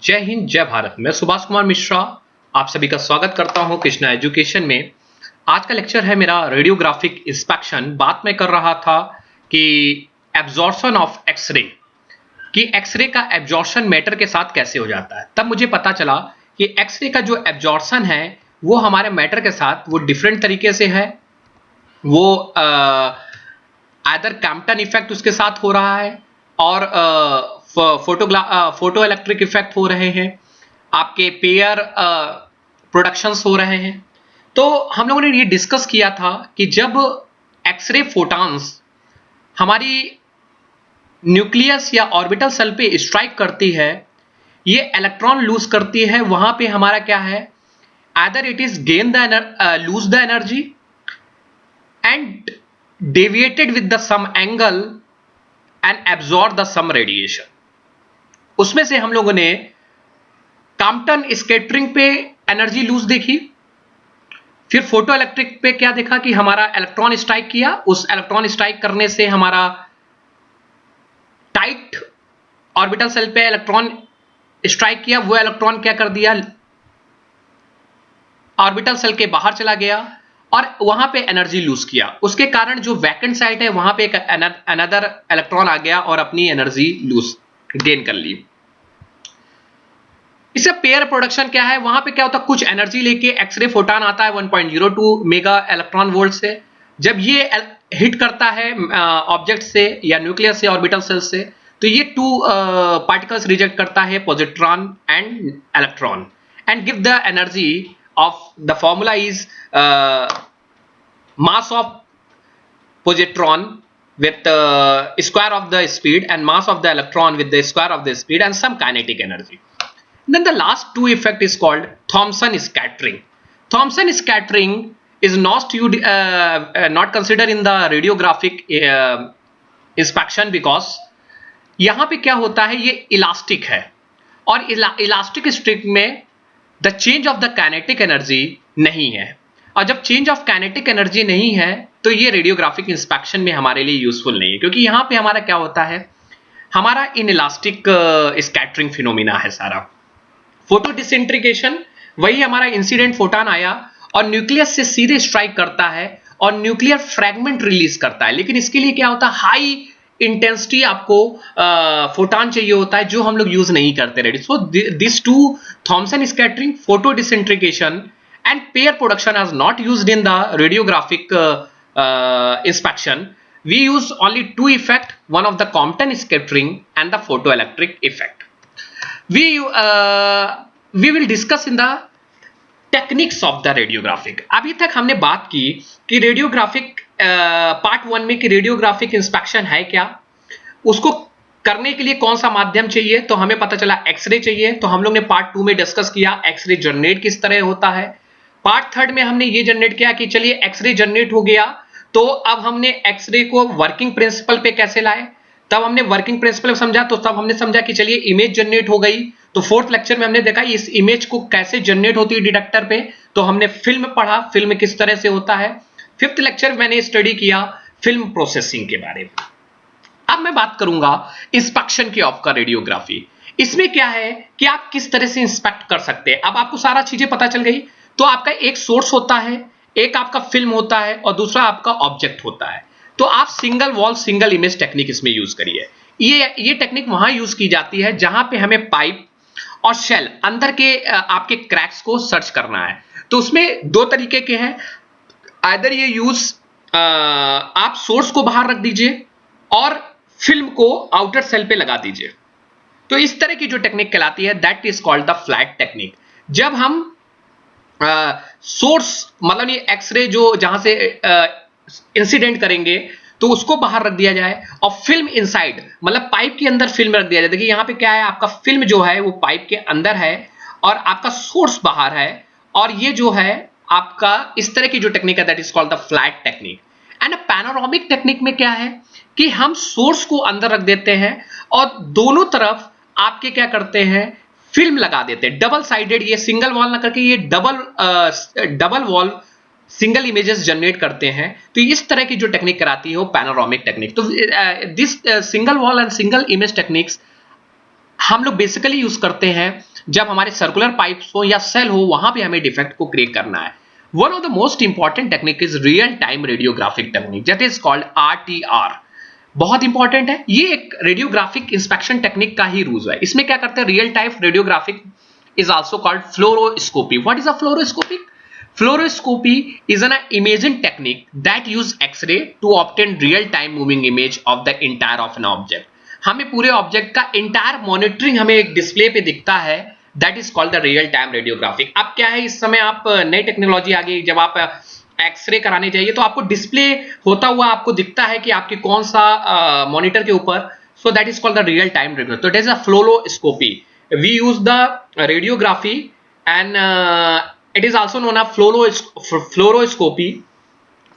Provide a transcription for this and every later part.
जय हिंद, जय भारत। मैं सुभाष कुमार मिश्रा आप सभी का स्वागत करता हूं कृष्णा एजुकेशन में। आज का लेक्चर है मेरा रेडियोग्राफिक इंस्पेक्शन। बात मैं कर रहा था कि एब्जॉर्प्शन ऑफ एक्सरे, कि एक्सरे का एब्जॉर्प्शन मैटर के साथ कैसे हो जाता है। तब मुझे पता चला कि एक्सरे का जो एब्जॉर्प्शन है वो हमारे मैटर के साथ वो डिफरेंट तरीके से है। वो आइदर कैम्पटन इफेक्ट उसके साथ हो रहा है और फोटो इलेक्ट्रिक इफेक्ट हो रहे हैं, आपके पेयर प्रोडक्शंस हो रहे हैं। तो हम लोगों ने ये डिस्कस किया था कि जब एक्सरे फोटॉन्स हमारी न्यूक्लियस या ऑर्बिटल सेल पे स्ट्राइक करती है, ये इलेक्ट्रॉन लूज करती है, वहां पे हमारा क्या है, either it is gain the lose the energy and deviated with the some angle and absorb the some radiation। उसमें से हम लोगों ने कॉम्पटन स्कैटरिंग पे एनर्जी लूज देखी, फिर फोटो इलेक्ट्रिक पे क्या देखा कि हमारा इलेक्ट्रॉन स्ट्राइक किया, उस इलेक्ट्रॉन स्ट्राइक करने से हमारा टाइट ऑर्बिटल सेल पे इलेक्ट्रॉन स्ट्राइक किया, वो इलेक्ट्रॉन क्या कर दिया, ऑर्बिटल सेल के बाहर चला गया और वहां पे एनर्जी लूज किया। उसके कारण जो वैकेंट साइट है वहां पे एक अनदर इलेक्ट्रॉन आ गया और अपनी एनर्जी लूज गेन कर ली। इससे पेयर प्रोडक्शन क्या है, वहां पे क्या होता है, कुछ एनर्जी लेके एक्सरे फोटॉन आता है 1.02 मेगा इलेक्ट्रॉन वोल्ट से। जब ये हिट करता है ऑब्जेक्ट से या न्यूक्लियस से ऑर्बिटल सेल से, तो ये टू पार्टिकल्स रिजेक्ट करता है, positron and electron, and give the energy of the formula is mass of positron with square of the speed and mass of the electron with the square of the speed and some kinetic energy. Then the last two effect is called Thomson scattering. Thomson scattering is not considered in the radiographic inspection because यहाँ पे क्या होता है, ये elastic है और elastic strip में the change of the kinetic energy नहीं है, और जब चेंज ऑफ काइनेटिक एनर्जी नहीं है तो ये रेडियोग्राफिक इंस्पेक्शन में हमारे लिए यूजफुल नहीं है, क्योंकि यहां पे हमारा क्या होता है, हमारा इनइलास्टिक स्कैटरिंग फिनोमिना है सारा। फोटो डिसइंटीग्रेशन, वही हमारा इंसिडेंट फोटॉन आया और न्यूक्लियस से सीधे स्ट्राइक करता है और न्यूक्लियर फ्रैगमेंट रिलीज करता है, लेकिन इसके लिए क्या होता है, हाई इंटेंसिटी आपको फोटॉन चाहिए होता है, जो हम लोग यूज नहीं करते रेडी। So this two, Thomson scattering, photo disintegration and pair production are not used in the radiographic inspection. We use only two effect, one of the Compton scattering and the photoelectric effect. We will discuss in the techniques of the radiographic. अभी तक हमने बात की कि radiographic part 1 में कि radiographic inspection है क्या, उसको करने के लिए कौन सा माध्यम चाहिए, तो हमें पता चला एक्सरे चाहिए। तो हम लोग ने पार्ट 2 में डिस्कस किया एक्सरे जनरेट किस तरह होता है। पार्ट 3 में हमने ये जनरेट किया कि चलिए एक्सरे जनरेट हो गया, तो अब हमने एक्सरे को वर्किंग प्रिंसिपल पे कैसे लाए। तब हमने वर्किंग प्रिंसिपल समझा, तो तब हमने समझा कि चलिए इमेज जनरेट हो गई। तो फोर्थ लेक्चर में हमने देखा इस इमेज को कैसे जनरेट होती है डिटेक्टर पे, तो हमने फिल्म पढ़ा, फिल्म किस तरह से होता है। फिफ्थ लेक्चर मैंने स्टडी किया फिल्म प्रोसेसिंग के बारे में। अब मैं बात करूंगा इंस्पेक्शन की ऑफ का रेडियोग्राफी। इसमें क्या है कि आप किस तरह से इंस्पेक्ट कर सकते हैं। अब आपको सारा चीजें पता चल गई, तो आपका एक सोर्स होता है, एक आपका फिल्म होता है और दूसरा आपका ऑब्जेक्ट होता है। तो आप single wall single image technique इसमें यूज करिए। ये टेक्निक वहां यूज की जाती है जहां पे हमें पाइप और शेल अंदर के आपके क्रैक्स को सर्च करना है। तो उसमें दो तरीके के हैं, आइदर ये यूज आप सोर्स को बाहर रख दीजिए और फिल्म को आउटर सेल पे लगा दीजिए। तो इस तरह की जो टेक्निक कहलाती है that is called the flat technique. जब हम सोर्स मतलब ये एक्सरे जो जहां से इंसिडेंट करेंगे तो उसको बाहर रख दिया जाए और फिल्म इनसाइड मतलब पाइप के अंदर फिल्म रख दिया जाए। देखिए यहां पे क्या है, आपका फिल्म जो है वो पाइप के अंदर है और आपका सोर्स बाहर है, और ये जो है आपका इस तरह की जो टेक्निक है that is called the flat technique. And panoramic technique में क्या है कि हम सोर्स को अंदर रख देते हैं और दोनों तरफ आपके क्या करते हैं, फिल्म लगा देते हैं डबल साइडेड। ये सिंगल वॉल ना करके ये double wall single images generate करते हैं। तो इस तरह की जो टेक्निक कराती है वो पैनोरामिक टेक्निक। तो this single wall and single image techniques हम लोग बेसिकली यूज करते हैं जब हमारे सर्कुलर पाइप्स हो या सेल हो, वहां पे हमें डिफेक्ट को क्रिएट करना है। One of the most important technique is real time radiographic technique, that is called RTR. बहुत इंपॉर्टेंट है, ये एक रेडियोग्राफिक इंस्पेक्शन टेक्निक का ही रूज है। इसमें क्या करते हैं, real time radiographic is also called fluoroscopy. What is a fluoroscopy? Fluoroscopy is an imaging technique that use X-ray to obtain real-time moving image of the entire of an object. हमें पूरे object का entire monitoring हमें एक display पे दिखता है, that is called the real time radiographic. अब क्या है, इस समय आप नई टेक्नोलॉजी आ गई, जब आप एक्सरे कराने जाइए तो आपको डिस्प्ले होता हुआ आपको दिखता है कि आपके कौन सा मॉनिटर के ऊपर, so that is called the real time radio. तो it is a fluoroscopy. We use the radiography and it is also known as fluoroscopy.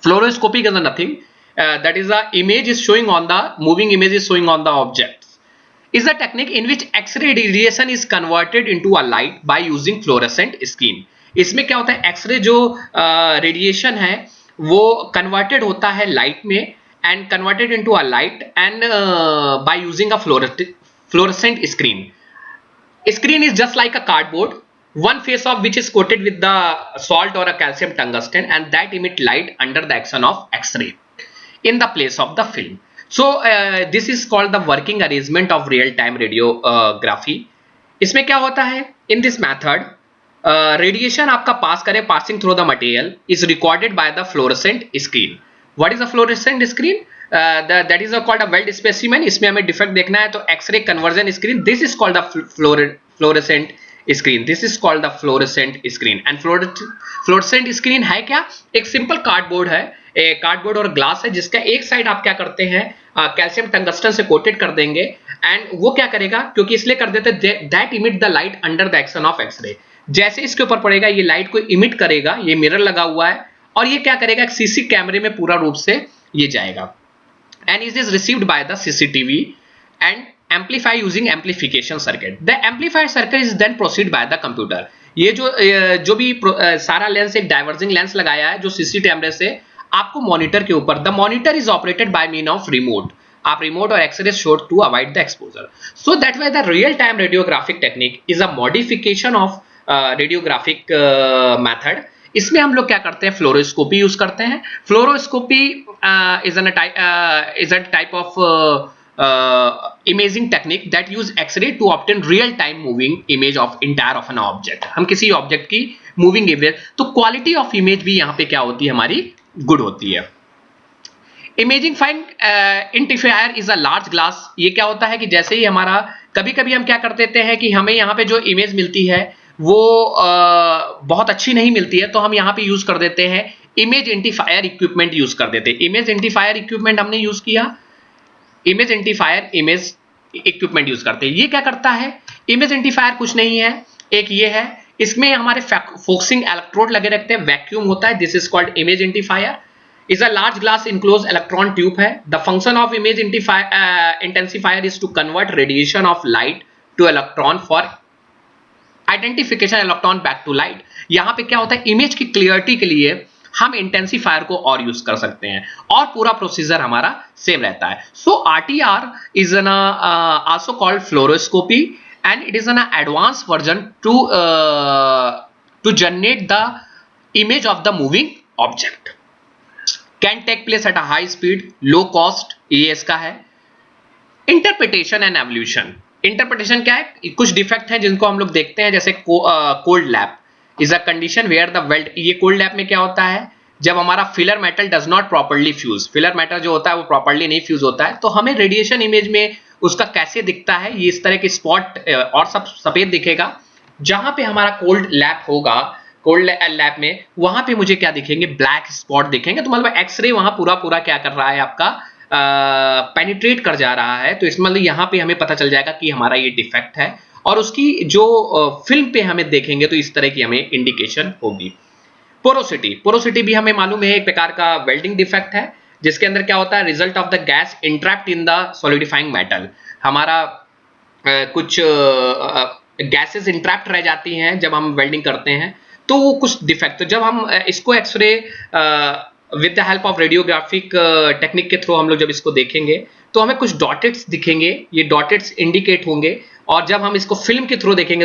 Fluoroscopy is nothing, that is the image is showing on the moving image is showing on the objects, is the technique in which X-ray radiation is converted into a light by using fluorescent screen. इसमें क्या होता है, x ray जो radiation है वो converted होता है light में, and converted into a light and by using a fluorescent screen. Screen is just like a cardboard, one face of which is coated with the salt or a calcium tungsten, and that emit light under the action of X-ray in the place of the film. So this is called the working arrangement of real-time radiography. इसमें क्या होता है, in this method radiation आपका पास करे, passing through the material is recorded by the fluorescent screen. What is a fluorescent screen? That is called a weld specimen. इसमें हमें defect देखना है तो X ray conversion screen, this is called the fluorescent screen, this is called the fluorescent screen. And fluorescent screen है क्या, एक simple cardboard है, cardboard और ग्लास है, जिसका एक साइड आप क्या करते हैं कैल्शियम टंगस्टन से कोटेड कर देंगे, एंड वो क्या करेगा, क्योंकि इसलिए कर देते that emit the light under the action of X ray. जैसे इसके ऊपर पड़ेगा ये लाइट को इमिट करेगा, ये मिरर लगा हुआ है, और ये क्या करेगा, एक सीसी कैमरे में पूरा रूप से ये जाएगा, and it is received by the CCTV and amplify using amplification circuit. The amplified circuit is then proceed by the computer. ये जो भी सारा लेंस एक डाइवर्जिंग लेंस लगाया है जो सीसी कैमरे से आपको मॉनिटर के ऊपर, the monitor is operated by mean of remote, आप रिमोट और x-ray shot to avoid the exposure. So that way the real time radiographic technique is a modification of radiographic method. इसमें हम लोग क्या करते हैं, फ्लोरोस्कोपी यूज करते हैं। Fluoroscopy is a type of imaging technique that use x-ray to obtain real time moving image of entire of an object. हम किसी ऑब्जेक्ट की मूविंग इमेज, तो क्वालिटी ऑफ इमेज भी यहाँ पे क्या होती है, हमारी गुड होती है। Imaging fine intensifier is a large glass. ये क्या होता है कि जैसे ही हमारा कभी कभी हम क्या कर देते हैं कि हमें यहाँ पे जो इमेज मिलती है वो बहुत अच्छी नहीं मिलती है, तो हम यहाँ पे यूज कर देते हैं इमेज इंटीफायर इक्विपमेंट यूज कर देते हैं। इमेज इंटीफायर इक्विपमेंट हमने यूज किया, इमेज इंटीफायर इमेज इक्विपमेंट यूज करते हैं। ये क्या करता है, इमेज इंटीफायर कुछ नहीं है, एक ये है, इसमें हमारे फोकसिंग इलेक्ट्रोड लगे रहते हैं, वैक्यूम होता है, this is called image intensifier. is a large glass enclosed electron tube है। The function of image intensifier is to convert radiation of light to electron for identification electron back to light। यहाँ पे क्या होता है, image की clarity के लिए हम इंटेंसिफायर को और यूज कर सकते हैं और पूरा प्रोसीजर हमारा सेम रहता है। So RTR is an also called fluoroscopy and it is an advance version to generate the image of the moving object. Can take place at a high speed, low cost, ये इसका है। Interpretation and evolution. Interpretation क्या है, कुछ defect हैं जिनको हम लोग देखते हैं, जैसे cold lap is a condition where the weld. ये कोल्ड लैप में क्या होता है, जब हमारा filler metal does not properly fuse, filler metal जो होता है वो प्रॉपर्ली नहीं फ्यूज होता है, तो हमें रेडिएशन इमेज में उसका कैसे दिखता है, ये इस तरह के स्पॉट और सब सफेद दिखेगा। जहां पे हमारा कोल्ड लैप होगा, कोल्ड लैब में, वहां पे मुझे क्या दिखेंगे, ब्लैक स्पॉट दिखेंगे। तो मतलब एक्सरे वहां पूरा क्या कर रहा है, आपका पेनिट्रेट कर जा रहा है, तो इसमें मतलब यहाँ पे हमें पता चल जाएगा कि हमारा ये डिफेक्ट है, और उसकी जो फिल्म पे हमें देखेंगे तो इस तरह की हमें इंडिकेशन होगी। पोरोसिटी, पोरोसिटी भी हमें मालूम है एक प्रकार का वेल्डिंग डिफेक्ट है, जिसके अंदर क्या होता है, result of the gas entrapped in the solidifying metal. हमारा कुछ गैसेस इंट्रैप्ट रह जाती हैं जब हम वेल्डिंग करते हैं, तो वो कुछ डिफेक्ट, तो जब हम इसको x-ray with the help of radiographic technique के थ्रू हम लोग जब इसको देखेंगे तो हमें कुछ डॉटेड्स दिखेंगे, ये डॉटेड्स इंडिकेट होंगे, और जब हम इसको फिल्म के थ्रू देखेंगे तो